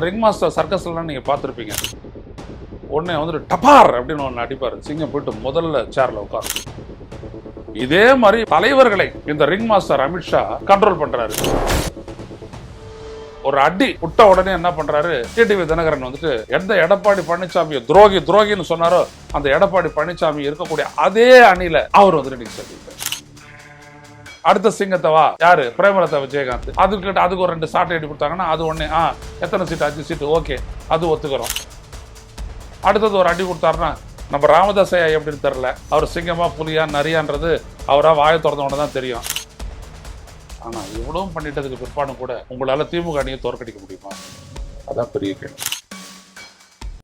Ring master சர்க்கஸ்லாம் நீங்கள் பார்த்துருப்பீங்க. உடனே வந்துட்டு டபார் அப்படின்னு ஒன்று அடிப்பார். சிங்கம் போயிட்டு முதல்ல சேர்ல உட்காரும். இதே மாதிரி தலைவர்களை இந்த ரிங் மாஸ்டர் அமித்ஷா கண்ட்ரோல் பண்றாரு. ஒரு அடி விட்ட உடனே என்ன பண்றாரு, டிடிவி தினகரன் வந்துட்டு எந்த எடப்பாடி பழனிசாமி துரோகின்னு சொன்னாரோ அந்த எடப்பாடி பழனிசாமி இருக்கக்கூடிய அதே அணியில அவர் வந்துட்டு நீங்க சொல்லிட்டார். அடுத்த சிங்கத்தவா யாரு, பிரேமலதா விஜயகாந்த். அதுக்கு ஒரு 2 சாட்டை அடி கொடுத்தாங்கன்னா அது ஒண்ணு எத்தனை சீட்டு, 5 சீட்டு, ஓகே, அது ஒத்துக்கிறோம். அடுத்தது ஒரு அடி கொடுத்தாருன்னா நம்ம ராமதாசையா எப்படின்னு தெரியல, அவர் சிங்கமா புலியா நரியான்றது அவரா வாயை திறந்தவன தான் தெரியும். ஆனா இவ்வளவும் பண்ணிட்டதுக்கு பிற்பாடும் கூட உங்களால திமுக அணியை தோற்கடிக்க முடியுமா? அதான் பெரிய கேள்வி.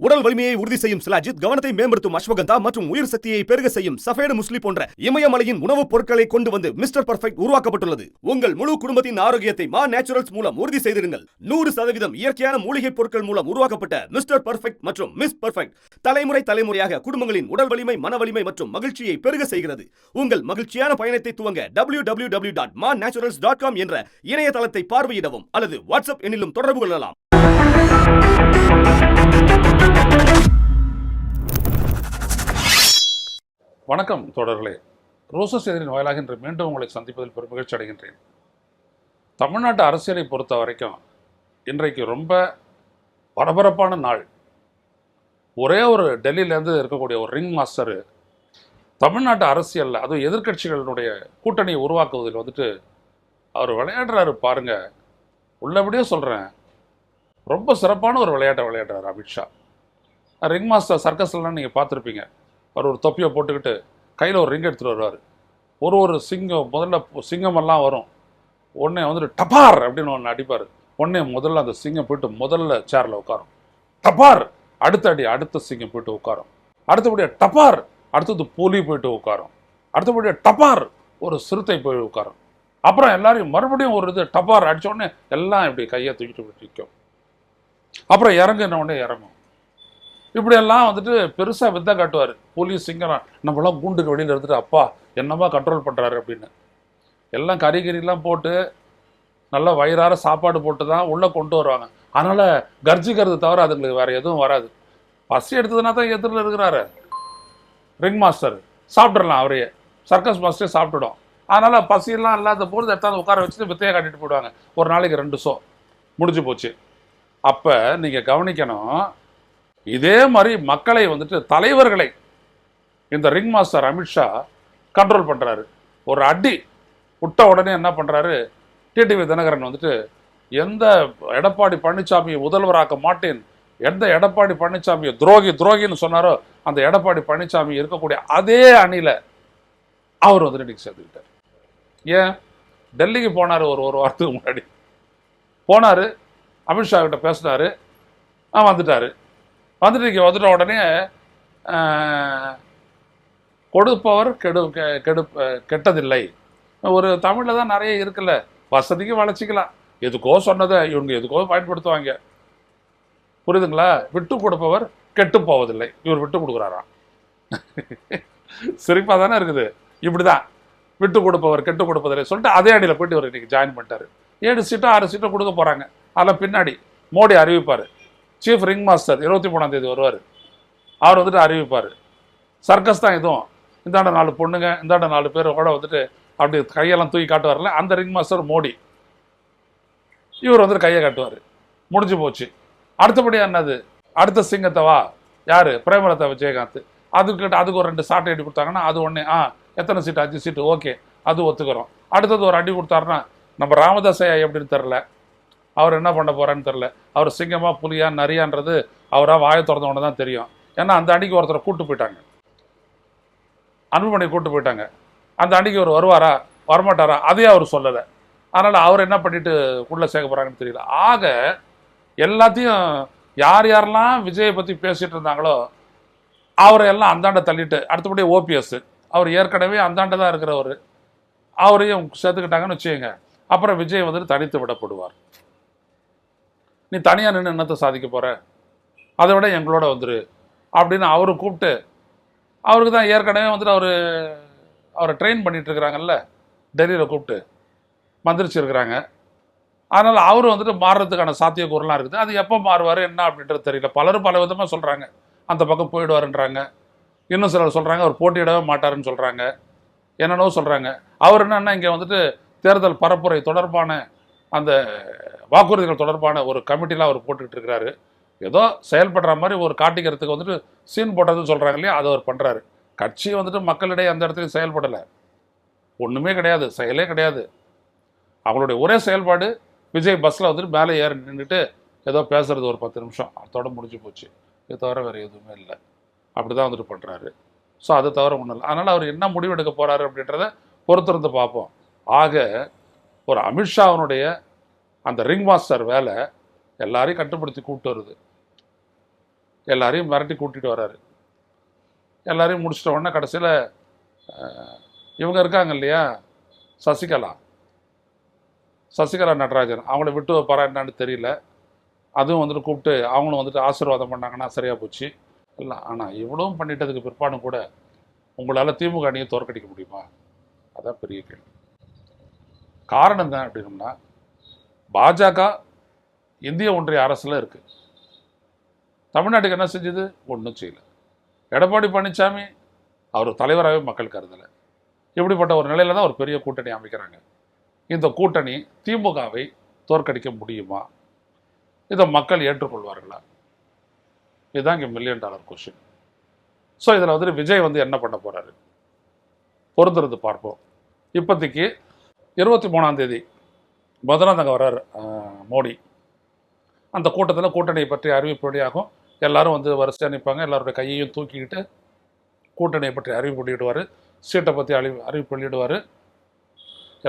உடல் வலிமையை உறுதி செய்யும் சிலாஜித், கவனத்தை மேம்படுத்தும் அஸ்வகந்தா மற்றும் உயிர் சக்தியை பெருக செய்யும் சஃபேடு முஸ்லி போன்ற இமயமலையின் உணவுப் பொருட்களை கொண்டு வந்து மிஸ்டர் பர்ஃபெக்ட் உருவாக்கப்பட்டுள்ளது. உங்கள் முழு குடும்பத்தின் ஆரோக்கியத்தை மா நேச்சுரல்ஸ் மூலம் உறுதி செய்திருங்கள். 100% இயற்கையான மூலிகை பொருட்கள் மூலம் உருவாக்கப்பட்ட மிஸ்டர் பர்ஃபெக்ட் மற்றும் மிஸ் பர்ஃபெக்ட் தலைமுறையாக குடும்பங்களின் உடல் வலிமை, மன வலிமை மற்றும் மகிழ்ச்சியை பெருக செய்கிறது. உங்கள் மகிழ்ச்சியான பயணத்தை துவங்க www.mannaturals.com என்ற இணையதளத்தை பார்வையிடவும் அல்லது வாட்ஸ்அப் எண்ணிலும் தொடர்பு கொள்ளலாம். வணக்கம் தோழர்களே, ரோசஸ் எதிரின் வாயிலாக இன்று மீண்டும் உங்களை சந்திப்பதில் பெரும் மகிழ்ச்சி அடைகின்றேன். தமிழ்நாட்டு அரசியலை பொறுத்த வரைக்கும் இன்றைக்கு ரொம்ப பரபரப்பான நாள். ஒரே ஒரு டெல்லியிலேருந்து இருக்கக்கூடிய ஒரு ரிங் மாஸ்டரு தமிழ்நாட்டு அரசியலில், அதுவும் எதிர்கட்சிகளுடைய கூட்டணியை உருவாக்குவதில் வந்துட்டு அவர் விளையாடுறாரு பாருங்க. உள்ளபடியே சொல்கிறேன், ரொம்ப சிறப்பான ஒரு விளையாட்டை விளையாடுறாரு அமித்ஷா. ரிங் மாஸ்டர் சர்க்கஸ்லாம் நீங்கள் பார்த்துருப்பீங்க. அவர் ஒரு தொப்பியை போட்டுக்கிட்டு கையில் ஒரு ரிங் எடுத்துகிட்டு வருவார். ஒரு சிங்கம் முதல்ல சிங்கமெல்லாம் வரும். உடனே வந்துட்டு டபார் அப்படின்னு ஒன்று அடிப்பார். உடனே முதல்ல அந்த சிங்கம் போயிட்டு முதல்ல சேரில் உட்காரும். டபார் அடுத்த அடி அடுத்த சிங்கம் போயிட்டு உட்காரும். அடுத்தபடியாக டபார் அடுத்தது புலி போயிட்டு உட்காரும். அடுத்தபடியாக டபார் ஒரு சிறுத்தை போய் உட்காரும். அப்புறம் எல்லாரையும் மறுபடியும் ஒரு இது டபார் அடித்த உடனே எல்லாம் இப்படி கையை தூக்கிட்டு நிற்கும். அப்புறம் இறங்குன உடனே இறங்கும். இப்படியெல்லாம் வந்துட்டு பெருசாக வித்தை காட்டுவார். போலீஸ் சிங்கம் நம்மளாம் கூண்டுக்கு வெளியில் எடுத்துட்டு அப்பா என்னமா கண்ட்ரோல் பண்ணுறாரு அப்படின்னு. எல்லாம் கறிலாம் போட்டு நல்லா வயிறார சாப்பாடு போட்டு தான் உள்ளே கொண்டு வருவாங்க. அதனால் கர்ஜிக்கிறது தவிர அதுங்களுக்கு வேறு எதுவும் வராது. பசி எடுத்ததுனா தான் எதிரில் இருக்கிறாரு ரிங் மாஸ்டர். சாப்பிட்றலாம், அவரையே சர்க்கஸ் மாஸ்டரே சாப்பிட்டுடும். அதனால் பசியெல்லாம் இல்லாத போது எடுத்தாந்து உட்கார வச்சுட்டு வித்தையை காட்டிட்டு போயிடுவாங்க. ஒரு நாளைக்கு 2 ஷோ முடிஞ்சு போச்சு. அப்போ நீங்கள் கவனிக்கணும், இதே மாதிரி மக்களை வந்துட்டு தலைவர்களை இந்த ரிங் மாஸ்டர் அமித்ஷா கண்ட்ரோல் பண்ணுறாரு. ஒரு அடி விட்ட உடனே என்ன பண்ணுறாரு, டிடிவி தினகரன் வந்துட்டு எந்த எடப்பாடி பழனிசாமியை முதல்வராக்க மாட்டேன், எந்த எடப்பாடி பழனிசாமியை துரோகின்னு சொன்னாரோ அந்த எடப்பாடி பழனிசாமி இருக்கக்கூடிய அதே அணியில் அவர் வந்துட்டு இன்னைக்கு சேர்த்துக்கிட்டார். ஏன் டெல்லிக்கு போனார், ஒரு வாரத்துக்கு முன்னாடி போனார், அமித்ஷா கிட்ட பேசினார், வந்துட்டார். வந்துட்ட உடனே கொடுப்பவர் கெட்டதில்லை. ஒரு தமிழில் தான் நிறைய இருக்குல்ல, வசதிக்கு வளர்ச்சிக்கலாம். எதுக்கோ சொன்னதை இவங்க எதுக்கோ பயன்படுத்துவாங்க, புரியுதுங்களா? விட்டு கொடுப்பவர் கெட்டு போவதில்லை. இவர் விட்டு கொடுக்குறாராம். சிரிப்பாக தானே இருக்குது. இப்படிதான் விட்டு கொடுப்பவர் கெட்டு கொடுப்பதில்லை சொல்லிட்டு அதே அடியில் போயிட்டு இவர் இன்னைக்கு ஜாயின் பண்ணிட்டாரு. 7 சீட்டோ 6 சீட்டோ கொடுக்க போகிறாங்க. அதில் பின்னாடி மோடி அறிவிப்பார். சீஃப் ரிங் மாஸ்டர் 23ஆம் தேதி வருவார். அவர் வந்துட்டு அறிவிப்பார். சர்க்கஸ் தான் இதுவும். இந்தாண்ட 4 பொண்ணுங்க, இந்தாண்ட 4 பேர் கூட வந்துட்டு அப்படி கையெல்லாம் தூக்கி காட்டுவார்ல, அந்த ரிங் மாஸ்டர் மோடி. இவர் வந்துட்டு கையை காட்டுவார். முடிஞ்சு போச்சு. அடுத்தபடியாக என்னது, அடுத்த சிங்கத்தவா யார், பிரேமலதா விஜயகாந்த். அதுக்கு ஒரு 2 சாட்டை அடி கொடுத்தாங்கன்னா அது ஒன்று எத்தனை சீட்டு, 5 சீட்டு, ஓகே, அது ஒத்துக்கிறோம். அடுத்தது ஒரு அடி கொடுத்தாருன்னா நம்ம ராமதாசையா எப்படின்னு தெரில, அவர் என்ன பண்ண போறான்னு தெரில. அவர் சிங்கமா புலியா நரியான்றது அவரா வாயை திறந்தவன தான் தெரியும். ஏன்னா அந்த அன்னைக்கு ஒருத்தரை கூட்டு போயிட்டாங்க, அன்புமணி கூட்டு போயிட்டாங்க. அந்த அன்னைக்கு அவர் வருவாரா வரமாட்டாரா அதே அவர் சொல்லலை. அதனால் அவர் என்ன பண்ணிட்டு உள்ள சேர்க்க போறாங்கன்னு தெரியல. ஆக எல்லாத்தையும் யாரெல்லாம் விஜயை பற்றி பேசிட்டு இருந்தாங்களோ அவரை எல்லாம் அந்தாண்ட தள்ளிட்டு, அடுத்தபடி ஓபிஎஸ் அவர் ஏற்கனவே அந்தாண்ட தான் இருக்கிறவர், அவரையும் சேர்த்துக்கிட்டாங்கன்னு வச்சுக்கோங்க. அப்புறம் விஜய் வந்துட்டு தனித்து விடப்படுவார். நீ தனியாக நின்று என்னத்தை சாதிக்க போகிற, அதை விட எங்களோட வந்துரு அப்படின்னு அவரு கூப்பிட்டு, அவருக்கு தான் ஏற்கனவே வந்துட்டு அவரை ட்ரெயின் பண்ணிட்டு இருக்கிறாங்கல்ல, டெல்லியில் கூப்பிட்டு மந்திரிச்சு இருக்கிறாங்க. அதனால் அவர் வந்துட்டு மாறுறதுக்கான சாத்தியக்கூறலாம் இருக்குது. அது எப்போ மாறுவார் என்ன அப்படின்றது தெரியல. பலரும் பல விதமாக சொல்கிறாங்க, அந்த பக்கம் போயிடுவாருன்றாங்க. இன்னும் சிலர் சொல்கிறாங்க அவர் போட்டியிடவே மாட்டாருன்னு சொல்கிறாங்க. என்னென்னோ சொல்கிறாங்க. அவர் என்னன்னா இங்கே வந்துட்டு தேர்தல் பரப்புரை தொடர்பான அந்த வாக்குறுதிகள் தொடர்பான ஒரு கமிட்டிலாம் அவர் போட்டுக்கிட்டு இருக்கிறாரு. ஏதோ செயல்படுற மாதிரி ஒரு காட்டிக்கிறதுக்கு வந்துட்டு சீன் போட்டதுன்னு சொல்கிறாங்க இல்லையா, அதை அவர் பண்ணுறாரு. கட்சி வந்துட்டு மக்களிடையே அந்த இடத்துலையும் செயல்படலை, ஒன்றுமே கிடையாது, செயலே கிடையாது. அவங்களுடைய ஒரே செயல்பாடு விஜய் பஸ்ஸில் வந்துட்டு மேலே ஏறி நின்றுட்டு ஏதோ பேசுறது ஒரு 10 நிமிஷம், அதோட முடிஞ்சு போச்சு. இது தவிர வேறு எதுவுமே இல்லை. அப்படி தான் வந்துட்டு பண்ணுறாரு. ஸோ அதை தவிர ஒன்றும் இல்லை. அதனால் அவர் என்ன முடிவெடுக்க போகிறாரு அப்படின்றத பொறுத்திருந்து பார்ப்போம். ஆக ஒரு அமித்ஷாவினுடைய அந்த ரிங் மாஸ்டர் வேலை எல்லாரையும் கட்டுப்படுத்தி கூப்பிட்டு வருது, எல்லாரையும் மிரட்டி கூட்டிகிட்டு வர்றாரு. எல்லாரையும் முடிச்சிட்ட உடனே கடைசியில் இவங்க இருக்காங்க இல்லையா, சசிகலா நடராஜன், அவங்கள விட்டு வைப்பாரா என்னான்னு தெரியல. அதுவும் வந்துட்டு கூப்பிட்டு அவங்களும் வந்துட்டு ஆசீர்வாதம் பண்ணாங்கன்னா சரியாக போச்சு. இல்லை, ஆனால் இவ்வளவும் பண்ணிட்டதுக்கு பிற்பாடும் கூட உங்களால் திமுக அணியை தோற்கடிக்க முடியுமா? அதான் பெரிய கேள்வி. காரணம் என்ன அப்படின்னா, பாஜக இந்திய ஒன்றிய அரசில் இருக்குது. தமிழ்நாட்டுக்கு என்ன செஞ்சது? ஒன்றும் செய்யலை. எடப்பாடி பழனிசாமி அவர் தலைவராகவே மக்கள் கருதலை. இப்படிப்பட்ட ஒரு நிலையில் தான் ஒரு பெரிய கூட்டணி அமைக்கிறாங்க. இந்த கூட்டணி திமுகவை தோற்கடிக்க முடியுமா? இதை மக்கள் ஏற்றுக்கொள்வார்களா? இதுதான் இங்கே $1 மில்லியன் கொஸ்டின். ஸோ இதில் வந்துட்டு விஜய் வந்து என்ன பண்ண போகிறாரு பொறுத்திருந்து பார்ப்போம். இப்போதைக்கு 23ஆம் தேதி முதலாம் அங்கே வர்றார் மோடி. அந்த கூட்டத்தில் கூட்டணியை பற்றி அறிவிப்பு வெளியாகும். எல்லாரும் வந்து வரிசையாக நிற்பாங்க. எல்லாருடைய கையையும் தூக்கிக்கிட்டு கூட்டணியை பற்றி அறிவிப்பு வெளியிடுவார். சீட்டை பற்றி அறிவிப்பு வெளியிடுவார்.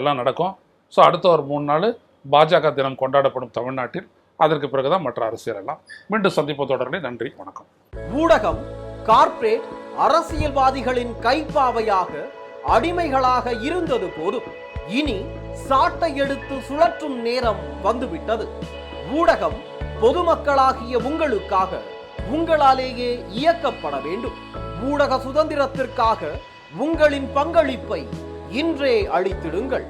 எல்லாம் நடக்கும். ஸோ அடுத்த ஒரு 3 நாள் பாஜக தினம் கொண்டாடப்படும் தமிழ்நாட்டில். அதற்கு பிறகுதான் மற்ற அரசியல் எல்லாம். மீண்டும் சந்திப்பு தொடர்களே. நன்றி, வணக்கம். ஊடகம் கார்ப்பரேட் அரசியல்வாதிகளின் கைப்பாவையாக அடிமைகளாக இருந்தது போதும். இனி சாட்டை எடுத்து சுழற்றும் நேரம் வந்துவிட்டது. ஊடகம் பொதுமக்களாகிய உங்களுக்காக, உங்களாலேயே இயக்கப்பட வேண்டும். ஊடக சுதந்திரத்திற்காக உங்களின் பங்களிப்பை இன்றே அளித்திடுங்கள்.